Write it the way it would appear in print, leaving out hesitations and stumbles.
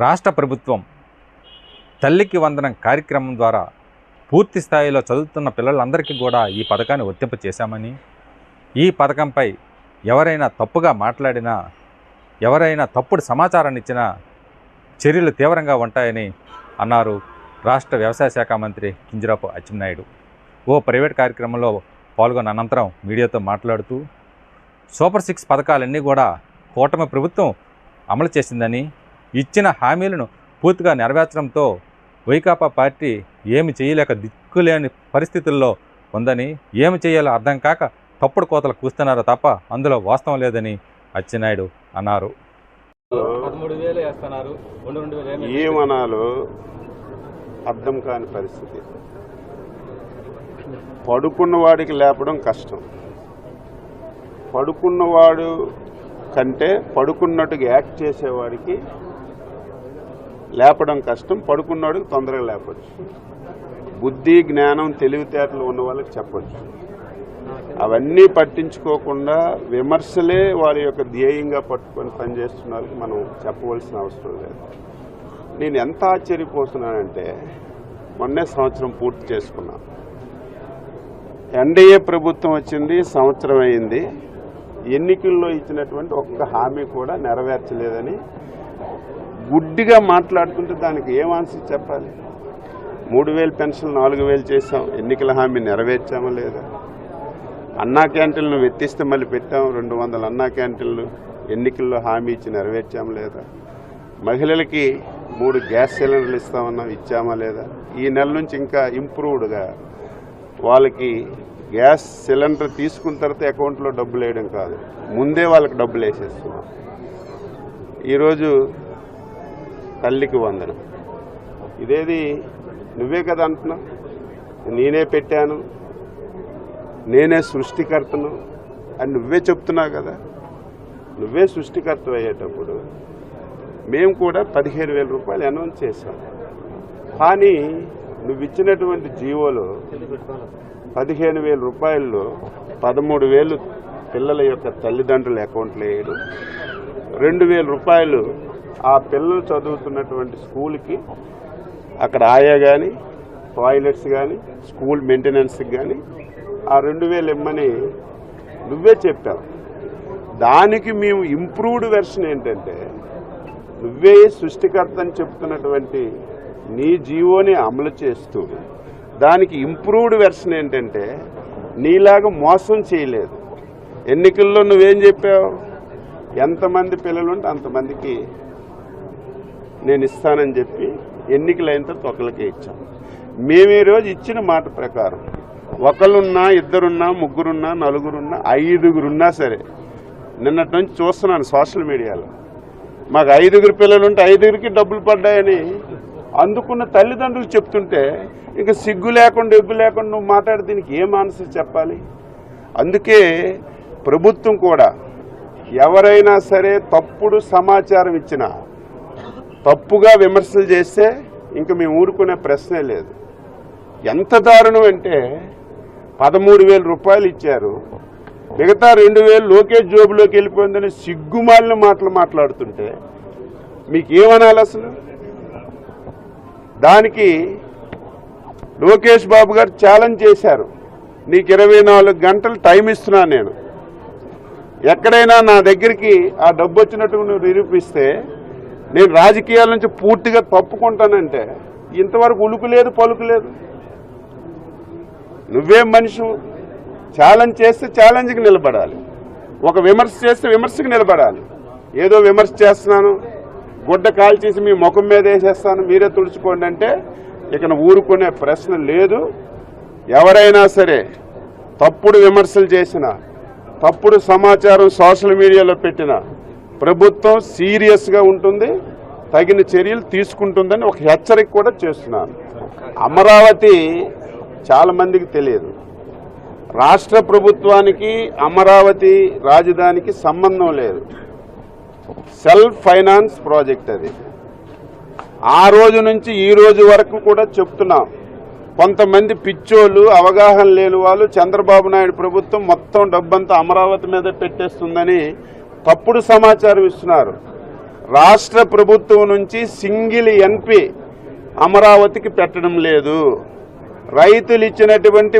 రాష్ట్ర ప్రభుత్వం తల్లికి వందనం కార్యక్రమం ద్వారా పూర్తి స్థాయిలో చదువుతున్న పిల్లలందరికీ కూడా ఈ పథకాన్ని వర్తింప చేశామని, ఈ పథకంపై ఎవరైనా తప్పుగా మాట్లాడినా, ఎవరైనా తప్పుడు సమాచారాన్ని ఇచ్చినా చర్యలు తీవ్రంగా ఉంటాయని అన్నారు రాష్ట్ర వ్యవసాయ శాఖ మంత్రి కింజరాపు అచ్చెన్నాయుడు. ఓ ప్రైవేట్ కార్యక్రమంలో పాల్గొన్న అనంతరం మీడియాతో మాట్లాడుతూ సూపర్ 6 పథకాలన్నీ కూడా కూటమి ప్రభుత్వం అమలు చేసిందని, ఇచ్చిన హామీలను పూర్తిగా నెరవేర్చడంతో వైకాపా పార్టీ ఏమి చేయలేక దిక్కులేని పరిస్థితుల్లో ఉందని, ఏమి చేయాలో అర్థం కాక తప్పుడు కోతలు కూస్తున్నారో తప్ప అందులో వాస్తవం లేదని అచ్చెన్నాయుడు అన్నారు. ఏమనాలో అర్థం కాని పరిస్థితి. పడుకున్నవాడికి లేపడం కష్టం. పడుకున్నవాడు కంటే పడుకున్నట్టుగా యాక్ట్ చేసేవాడికి లేపడం కష్టం. పడుకున్నవాడికి తొందరగా లేపచ్చు. బుద్ధి, జ్ఞానం, తెలివితేటలు ఉన్న వాళ్ళకి చెప్పచ్చు. అవన్నీ పట్టించుకోకుండా విమర్శలే వారి యొక్క ధ్యేయంగా పట్టుకొని పనిచేస్తున్నారు. మనం చెప్పవలసిన అవసరం లేదు. నేను ఎంత ఆశ్చర్యపోతున్నానంటే, మొన్నే సంవత్సరం పూర్తి చేసుకున్నాను. ఎన్డీఏ ప్రభుత్వం వచ్చింది, సంవత్సరం అయింది. ఎన్నికల్లో ఇచ్చినటువంటి ఒక్క హామీ కూడా నెరవేర్చలేదని గుడ్డిగా మాట్లాడుతుంటే దానికి ఏం ఆన్సర్ చెప్పాలి? 3000 పెన్షన్ 4000 చేసాం, ఎన్నికల హామీ నెరవేర్చామా లేదా? అన్నా క్యాంటీన్లు వెత్తిస్తే మళ్ళీ పెట్టాం, 200 అన్నా క్యాంటీన్లు ఎన్నికల్లో హామీ ఇచ్చి నెరవేర్చామా లేదా? మహిళలకి 3 గ్యాస్ సిలిండర్లు ఇస్తామన్నాం, ఇచ్చామా లేదా? ఈ నెల నుంచి ఇంకా ఇంప్రూవ్డ్గా వాళ్ళకి గ్యాస్ సిలిండర్ తీసుకున్న తర్వాత అకౌంట్లో డబ్బులు వేయడం కాదు, ముందే వాళ్ళకి డబ్బులు వేసేస్తున్నాం. ఈరోజు తల్లికి వందనం. ఇదేది నువ్వే కదా అంటున్నావు, నేనే పెట్టాను, నేనే సృష్టికర్తను అని నువ్వే చెప్తున్నావు కదా. నువ్వే సృష్టికర్త అయ్యేటప్పుడు మేము కూడా 15,000 రూపాయలు అనౌన్స్ చేశాం. కానీ నువ్వు ఇచ్చినటువంటి జీవోలో 15,000 రూపాయల్లో 13,000 పిల్లల యొక్క తల్లిదండ్రుల అకౌంట్లో వేయడం, 2,000 రూపాయలు ఆ పిల్లలు చదువుతున్నటువంటి స్కూల్కి అక్కడ ఆయా కానీ, టాయిలెట్స్ కానీ, స్కూల్ మెయింటెనెన్స్కి కానీ ఆ 2,000 ఇమ్మని నువ్వే చెప్పావు. దానికి మేము ఇంప్రూవ్డ్ వెర్షన్ ఏంటంటే, నువ్వే సృష్టికర్త అని చెప్తున్నటువంటి నీ జీవోని అమలు చేస్తూ దానికి ఇంప్రూవ్డ్ వెర్షన్ ఏంటంటే, నీలాగా మోసం చేయలేదు. ఎన్నికల్లో నువ్వేం చెప్పావు? ఎంతమంది పిల్లలు ఉంటే అంతమందికి నేను ఇస్తానని చెప్పి ఎన్నికలైన తర్వాత ఒకరికే ఇచ్చాం. మేము ఈరోజు ఇచ్చిన మాట ప్రకారం ఒకళ్ళున్నా, ఇద్దరున్నా, ముగ్గురున్నా, నలుగురున్నా, 5గురున్నా సరే, నిన్నటి నుంచి చూస్తున్నాను సోషల్ మీడియాలో, మాకు 5గురు పిల్లలుంటే 5గురికి డబ్బులు పడ్డాయని అందుకున్న తల్లిదండ్రులు చెప్తుంటే ఇంకా సిగ్గు లేకుండా, ఎగ్గు లేకుండా నువ్వు మాట్లాడి దీనికి ఏం ఆన్సర్ చెప్పాలి? అందుకే ప్రభుత్వం కూడా ఎవరైనా సరే తప్పుడు సమాచారం ఇచ్చినా, తప్పుగా విమర్శలు చేస్తే ఇంకా మేము ఊరుకునే ప్రశ్నే లేదు. ఎంత దారుణం అంటే, 13,000 రూపాయలు ఇచ్చారు, మిగతా 2,000 లోకేష్ జోబులోకి వెళ్ళిపోయిందని సిగ్గుమాలిన మాటలు మాట్లాడుతుంటే మీకు ఏమనాలి అసలు? దానికి లోకేష్ బాబు గారు ఛాలెంజ్ చేశారు, నీకు 24 గంటలు టైం ఇస్తున్నాను, నేను ఎక్కడైనా నా దగ్గరికి ఆ డబ్బు వచ్చినట్టు నువ్వు నిరూపిస్తే నేను రాజకీయాల నుంచి పూర్తిగా తప్పుకుంటానంటే ఇంతవరకు ఉలుకు లేదు, పలుకు లేదు. నువ్వేం మనిషి? ఛాలెంజ్ చేస్తే ఛాలెంజ్కి నిలబడాలి, ఒక విమర్శ చేస్తే విమర్శకు నిలబడాలి. ఏదో విమర్శ చేస్తున్నాను, గుడ్డ కాల్ చేసి మీ ముఖం మీద వేసేస్తాను, మీరే తుడుచుకోండి అంటే ఇక ఊరుకునే ప్రశ్న లేదు. ఎవరైనా సరే తప్పుడు విమర్శలు చేసినా, తప్పుడు సమాచారం సోషల్ మీడియాలో పెట్టినా ప్రభుత్వం సీరియస్గా ఉంటుంది, తగిన చర్యలు తీసుకుంటుందని ఒక హెచ్చరిక కూడా చేస్తున్నాను. అమరావతి చాలామందికి తెలియదు. రాష్ట్ర ప్రభుత్వానికి అమరావతి రాజధానికి సంబంధం లేదు. సెల్ఫ్ ఫైనాన్స్ ప్రాజెక్ట్ అది. ఆ రోజు నుంచి ఈ రోజు వరకు కూడా చెప్తున్నాం, కొంతమంది పిచ్చోళ్ళు, అవగాహన లేని వాళ్ళు చంద్రబాబు నాయుడు ప్రభుత్వం మొత్తం డబ్బంతా అమరావతి మీద పెట్టేస్తుందని తప్పుడు సమాచారం ఇస్తున్నారు. రాష్ట్ర ప్రభుత్వం నుంచి సింగిల్ ఎన్పి అమరావతికి పెట్టడం లేదు. రైతులు ఇచ్చినటువంటి